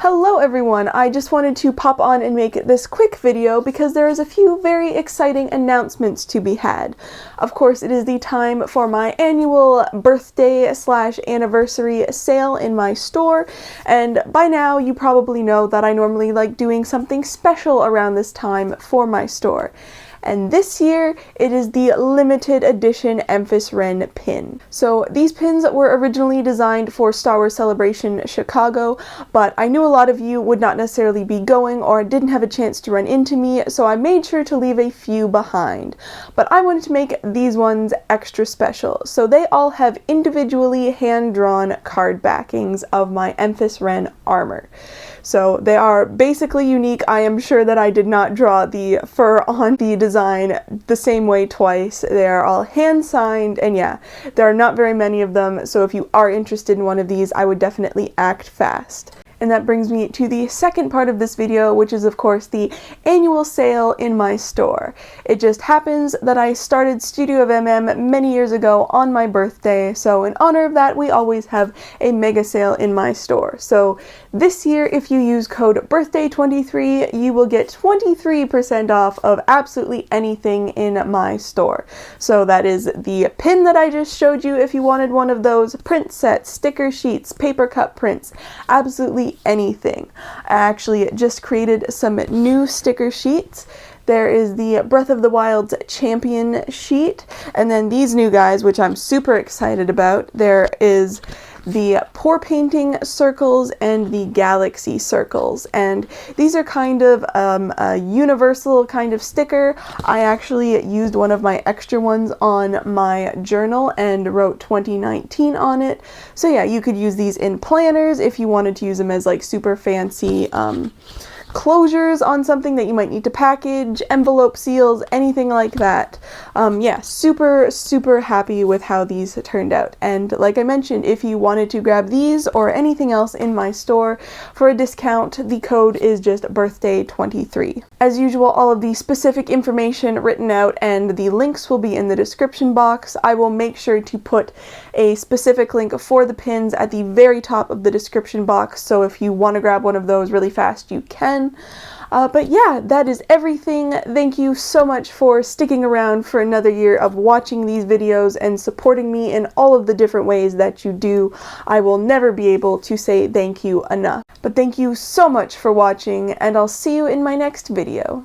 Hello everyone, I just wanted to pop on and make this quick video because there is a few very exciting announcements to be had. Of course, it is the time for my annual birthday/anniversary sale in my store, and by now you probably know that I normally like doing something special around this time for my store. And this year, it is the limited edition Emphas Ren pin. So these pins were originally designed for Star Wars Celebration Chicago, but I knew a lot of you would not necessarily be going or didn't have a chance to run into me, so I made sure to leave a few behind. But I wanted to make these ones extra special, so they all have individually hand-drawn card backings of my Emphas Ren armor. So they are basically unique. I am sure that I did not draw the fur on the design the same way twice. They are all hand-signed, and yeah, there are not very many of them, so if you are interested in one of these, I would definitely act fast. And that brings me to the second part of this video, which is of course the annual sale in my store. It just happens that I started Studio of MM many years ago on my birthday, so in honor of that we always have a mega sale in my store. So this year, if you use code BIRTHDAY23, you will get 23% off of absolutely anything in my store. So that is the pin that I just showed you if you wanted one of those, print sets, sticker sheets, paper cut prints, absolutely anything. I actually just created some new sticker sheets. There is the Breath of the Wild's champion sheet, and then these new guys, which I'm super excited about. There is the pour painting circles and the galaxy circles, and these are kind of a universal kind of sticker. I actually used one of my extra ones on my journal and wrote 2019 on it. So yeah, you could use these in planners if you wanted to use them as like super fancy closures on something that you might need to package, envelope seals, anything like that. Yeah, super happy with how these turned out. And like I mentioned, if you wanted to grab these or anything else in my store for a discount, the code is just BIRTHDAY23. As usual, all of the specific information written out and the links will be in the description box. I will make sure to put a specific link for the pins at the very top of the description box, so if you want to grab one of those really fast, you can. But yeah, that is everything. Thank you so much for sticking around for another year of watching these videos and supporting me in all of the different ways that you do. I will never be able to say thank you enough. But thank you so much for watching, and I'll see you in my next video.